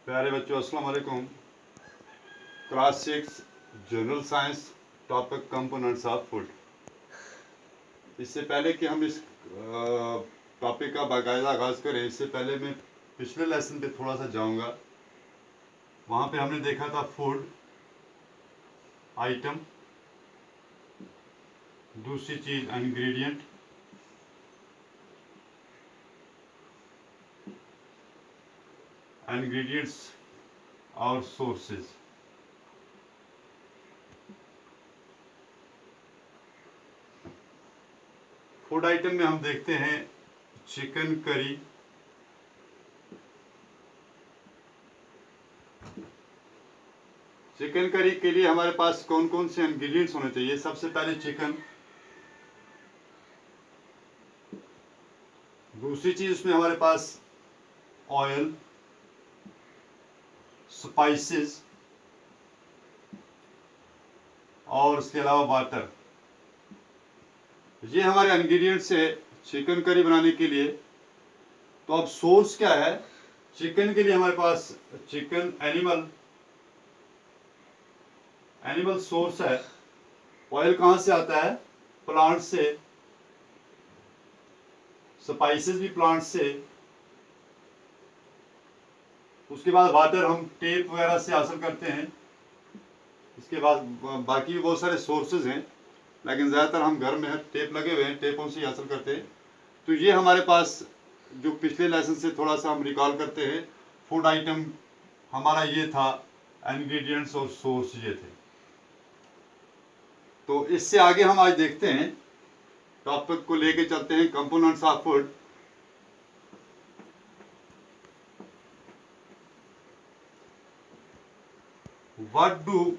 प्यारे बच्चों, अस्सलाम वालेकुम। Class 6 general science, topic components of food. इससे पहले कि हम इस टॉपिक का बाकायदा आगाज़ करें, इससे पहले मैं पिछले लेसन पे थोड़ा सा जाऊंगा। वहाँ पे हमने देखा था फूड आइटम, दूसरी चीज़ इंग्रेडिएंट, इंग्रेडिएंट्स और सोर्सेज। फूड आइटम में हम देखते हैं चिकन करी, चिकन करी के लिए हमारे पास कौन कौन से इंग्रेडिएंट्स होने चाहिए। सबसे पहले चिकन, दूसरी चीज उसमें हमारे पास ऑयल, स्पाइसेस और उसके अलावा वाटर। ये हमारे इंग्रेडिएंट्स है चिकन करी बनाने के लिए। तो अब सोर्स क्या है? चिकन के लिए हमारे पास चिकन एनिमल सोर्स है। ऑयल कहाँ से आता है? प्लांट से। स्पाइसेस भी प्लांट से। उसके बाद वाटर हम टेप वगैरह से हासिल करते हैं। इसके बाद बाकी भी बहुत सारे सोर्सेज हैं, लेकिन ज़्यादातर हम घर में टेप लगे हुए हैं, टेपों से हासिल करते हैं। तो ये हमारे पास जो पिछले लेसन से थोड़ा सा हम रिकॉल करते हैं, फूड आइटम हमारा ये था, इंग्रेडिएंट्स और सोर्स ये थे। तो इससे आगे हम आज देखते हैं, टॉपिक को लेके चलते हैं components of food. What do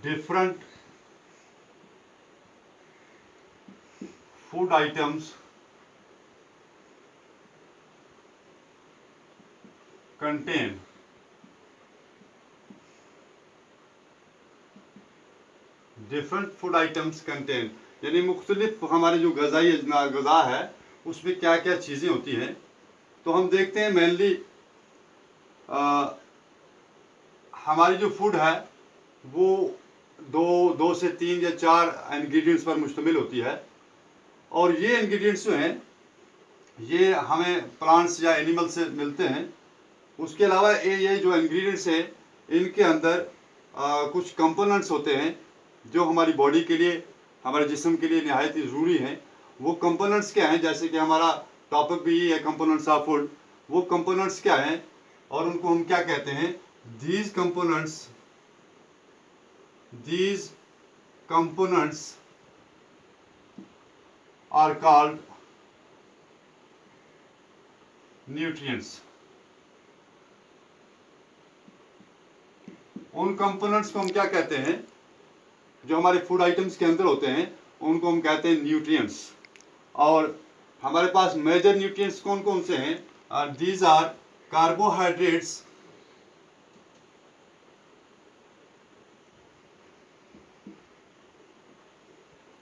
different food items contain? Different food items contain यानी मुख्तलिफ हमारे जो गज़ा है उसमें क्या क्या चीज़ें होती हैं। तो हम देखते हैं मेनली हमारी जो फूड है वो दो से तीन या चार इंग्रेडिएंट्स पर मुश्तमिल होती है। और ये इंग्रेडिएंट्स जो हैं ये हमें प्लांट्स या एनिमल से मिलते हैं। उसके अलावा ये जो इंग्रेडिएंट्स हैं इनके अंदर कुछ कंपोनेंट्स होते हैं जो हमारी बॉडी के लिए, हमारे जिस्म के लिए निहायत ही ज़रूरी हैं। वो कंपोनेंट्स क्या हैं? जैसे कि हमारा टॉपिक भी ये है कंपोनेंट्स ऑफ फूड। वो कंपोनेंट्स क्या हैं और उनको हम क्या कहते हैं? These components are called nutrients. उन कंपोनेंट्स को हम क्या कहते हैं जो हमारे फूड आइटम्स के अंदर होते हैं? उनको हम कहते हैं न्यूट्रिएंट्स। और हमारे पास मेजर न्यूट्रिएंट्स कौन कौन से हैं? These are carbohydrates,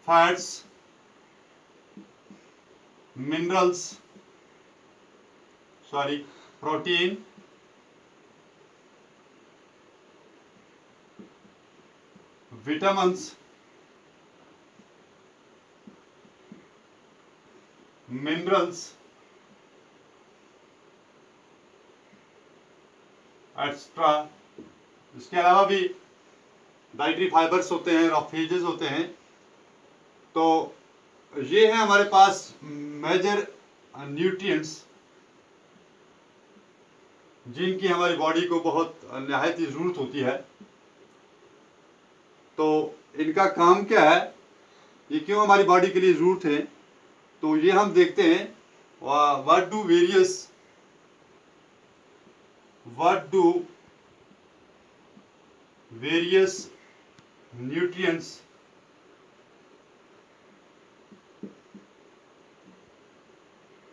fats, minerals, protein, vitamins, minerals extra. इसके अलावा भी डाइटरी फाइबर्स होते हैं, रॉफेजेस होते हैं। तो ये है हमारे पास मेजर न्यूट्रिएंट्स जिनकी हमारी बॉडी को बहुत निहायत ही ज़रूरत होती है। तो इनका काम क्या है, ये क्यों हमारी बॉडी के लिए ज़रूरत है? तो ये हम देखते हैं। What do various nutrients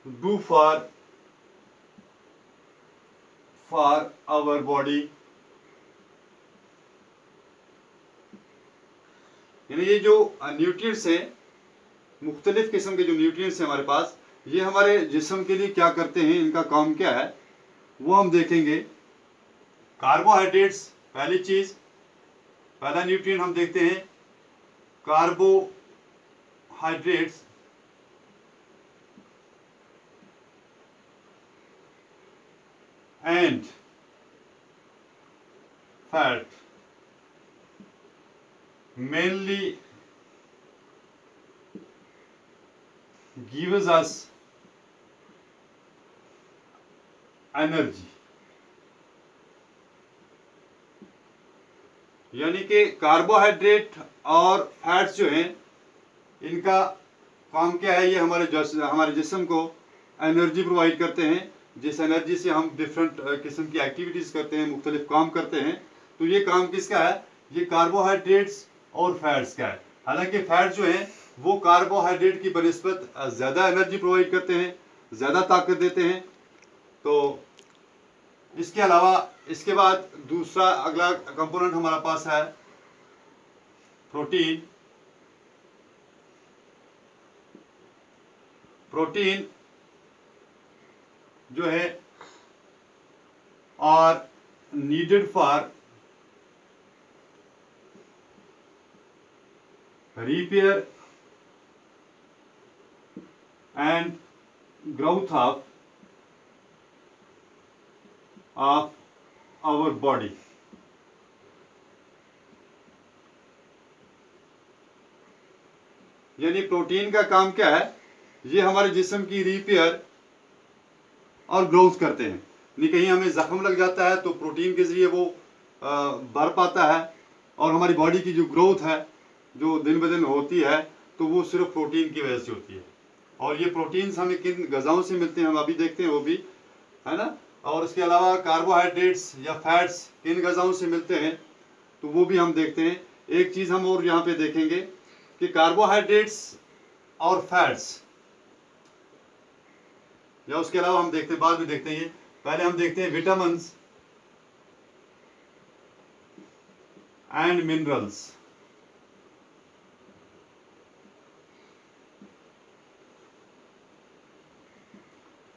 do for our body. यानी ये जो न्यूट्रिएंट्स हैं, मुख्तलिफ किस्म के जो न्यूट्रिएंट्स हैं हमारे पास, ये हमारे जिस्म के लिए क्या करते हैं, इनका काम क्या है वो हम देखेंगे। कार्बोहाइड्रेट्स, पहली चीज, पहला न्यूट्रिएंट हम देखते हैं carbohydrates. And fat mainly gives us energy। यानी कि कार्बोहाइड्रेट और फैट्स जो हैं इनका काम क्या है, ये हमारे जिस्म को एनर्जी प्रोवाइड करते हैं, जिस एनर्जी से हम डिफरेंट किस्म की एक्टिविटीज करते हैं, मुख्तलिफ काम करते हैं। तो ये काम किसका है, ये कार्बोहाइड्रेट्स और फैट्स का है। हालांकि फैट जो है वो कार्बोहाइड्रेट की बनिस्बत ज़्यादा एनर्जी प्रोवाइड करते हैं, ज़्यादा ताकत देते हैं। तो इसके अलावा इसके बाद दूसरा अगला कंपोनेंट हमारे पास है प्रोटीन। प्रोटीन जो है और needed for repair and growth of our body। यानी प्रोटीन का काम क्या है, ये हमारे जिस्म की रिपेयर और ग्रोथ करते हैं। नहीं कहीं हमें जख्म लग जाता है तो प्रोटीन के जरिए वो भर पाता है, और हमारी बॉडी की जो ग्रोथ है जो दिन ब दिन होती है तो वो सिर्फ प्रोटीन की वजह से होती है। और ये प्रोटीन्स हमें किन गज़ाओं से मिलते हैं हम अभी देखते हैं वो भी, है ना। और इसके अलावा कार्बोहाइड्रेट्स या फैट्स किन गज़ाओं से मिलते हैं तो वो भी हम देखते हैं। एक चीज़ हम और यहाँ पे देखेंगे कि कार्बोहाइड्रेट्स और फैट्स, या उसके अलावा हम देखते हैं, बाद में देखते हैं, ये पहले हम देखते हैं vitamins and minerals.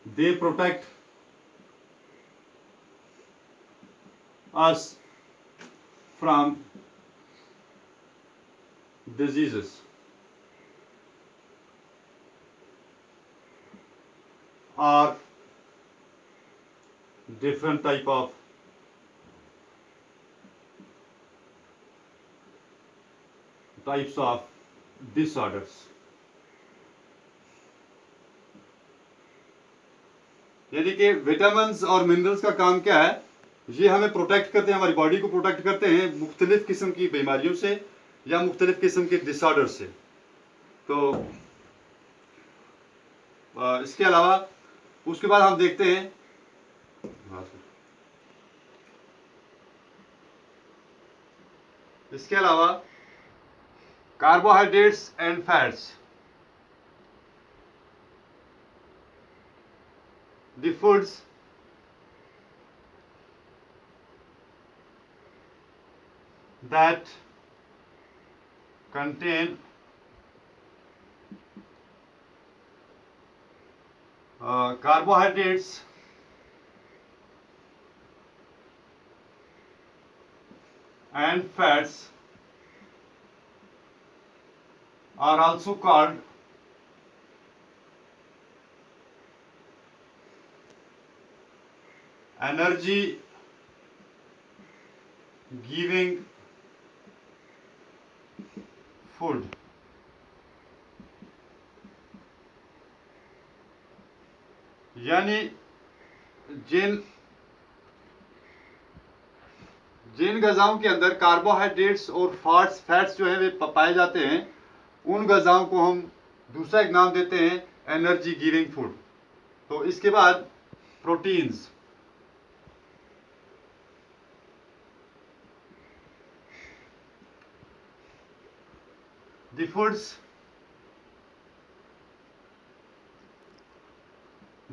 They protect us from diseases। or different type of types of disorders। यानी कि विटामिन्स और मिनरल्स का काम क्या है, ये हमें प्रोटेक्ट करते हैं, हमारी बॉडी को प्रोटेक्ट करते हैं मुख्तलिफ किस्म की बीमारियों से या मुख्तलिफ किस्म के डिसऑर्डर से। तो इसके अलावा उसके बाद हम देखते हैं इसके अलावा carbohydrates and fats, the foods that contain carbohydrates and fats are also called energy giving food। यानी जिन जिन गज़ाओं के अंदर कार्बोहाइड्रेट्स और फैट्स जो है वे पाए जाते हैं, उन गज़ाओं को हम दूसरा एक नाम देते हैं एनर्जी गिविंग फूड। तो इसके बाद proteins, the foods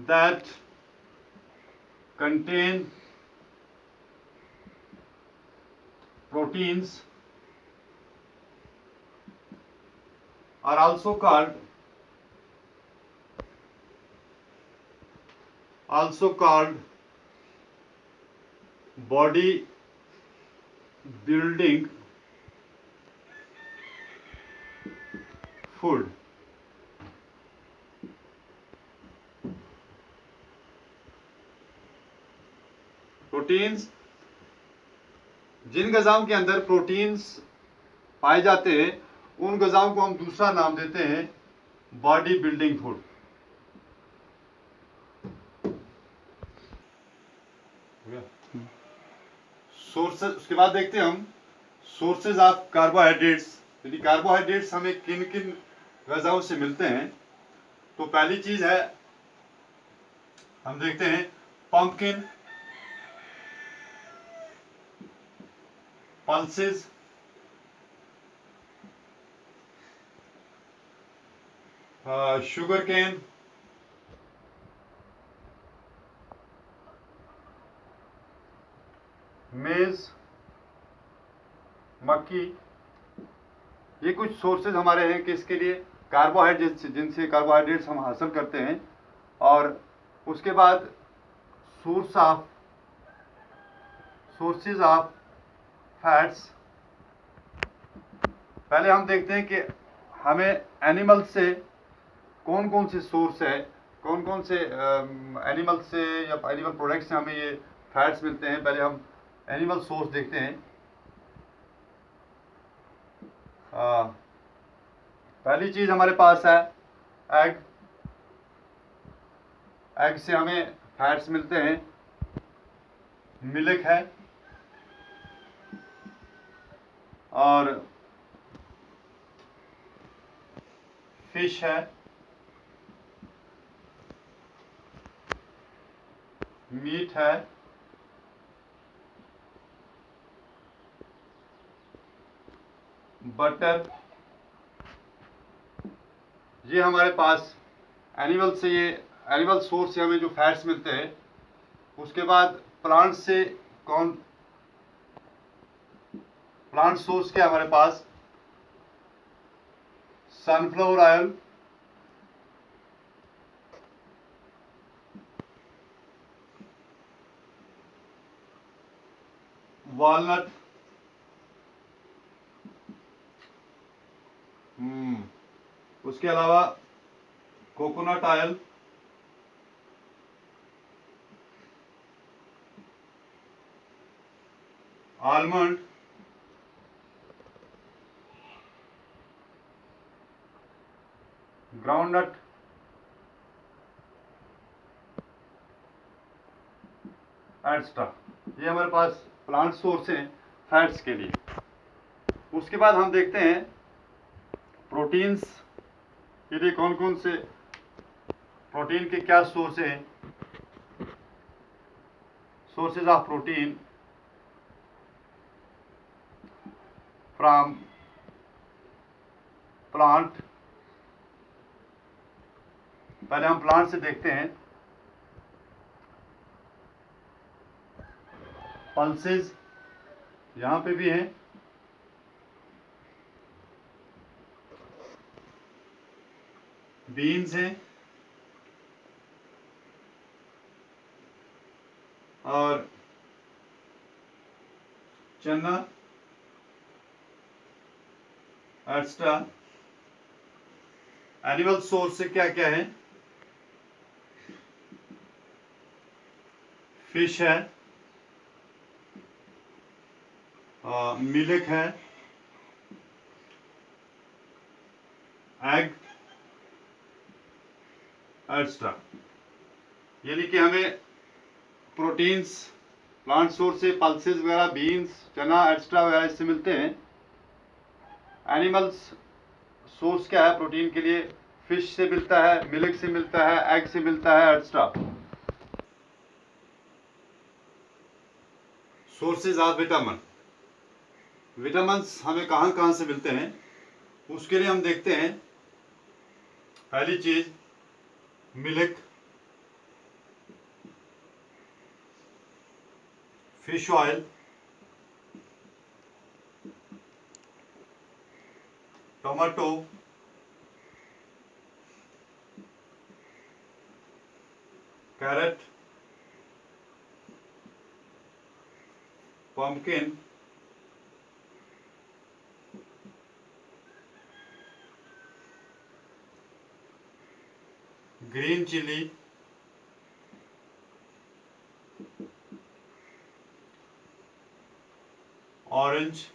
that contain proteins are also called also called body building food. Proteins, जिन ग़िज़ाओं के अंदर प्रोटीन्स पाए जाते हैं उन ग़िज़ाओं को हम दूसरा नाम देते हैं बॉडी बिल्डिंग फूड। सोर्सेज, उसके बाद देखते हैं हम सोर्सेज ऑफ कार्बोहाइड्रेट्स, यदि कार्बोहाइड्रेट्स हमें किन किन ग़िज़ाओं से मिलते हैं। तो पहली चीज है, हम देखते हैं पंपकिन, पल्सेस, शुगर केन, मेज, मक्की। ये कुछ सोर्सेज हमारे हैं कि इसके लिए कार्बोहाइड्रेट्स, जिनसे कार्बोहाइड्रेट्स हम हासिल करते हैं। और उसके बाद सोर्सेज ऑफ फैट्स। पहले हम देखते हैं कि हमें एनिमल से कौन कौन से सोर्स है, कौन कौन से एनिमल से या एनिमल प्रोडक्ट्स से हमें ये फैट्स मिलते हैं। पहले हम एनिमल सोर्स देखते हैं। पहली चीज हमारे पास है एग। एग से हमें फैट्स मिलते हैं। मिल्क है और फिश है, मीट है, बटर। ये हमारे पास एनिमल से, ये एनिमल सोर्स से हमें जो फैट्स मिलते हैं। उसके बाद प्लांट से प्लांट सोर्स के हमारे पास सनफ्लावर ऑयल, वॉलनट, उसके अलावा coconut oil, almond, groundnut, extra. ये हमारे पास प्लांट सोर्स हैं फैट्स के लिए। उसके बाद हम देखते हैं प्रोटीन्स के लिए कौन कौन से प्रोटीन के क्या सोर्स हैं। Sources of protein from plant. पहले हम प्लांट से देखते हैं। पल्सेस यहां पे भी हैं, बीन्स हैं और चना, एक्स्ट्रा। एनिमल सोर्स से क्या क्या है? फिश है, मिल्क है, एग, एक्स्ट्रा। यानी कि हमें प्रोटीन्स प्लांट सोर्स से पल्सेस वगैरह, बीन्स, चना, एक्स्ट्रा वगैरह इससे मिलते हैं। एनिमल्स सोर्स क्या है प्रोटीन के लिए? फिश से मिलता है, मिल्क से मिलता है, एग से मिलता है, extra. Sources of vitamin. Vitamins हमें कहाँ कहाँ से मिलते हैं उसके लिए हम देखते हैं। पहली चीज milk, fish oil, tomato, carrot, pumpkin, green chili, orange,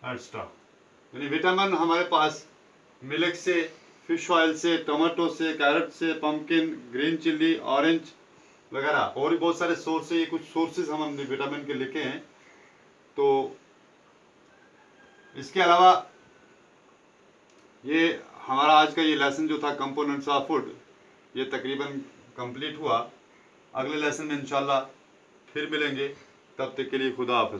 extra. यानी विटामिन हमारे पास मिल्क से, फिश ऑयल से, टमाटो से, कैरेट से, पंपकिन, ग्रीन चिल्ली, ऑरेंज वगैरह और भी बहुत सारे सोर्स है। ये कुछ सोर्सेज हमने विटामिन के लिखे हैं। तो इसके अलावा ये हमारा आज का ये लेसन जो था कंपोनेंट्स ऑफ फूड, ये तकरीबन कंप्लीट हुआ। अगले लेसन में इंशाल्लाह फिर मिलेंगे, तब तक के लिए खुदा हाफिज।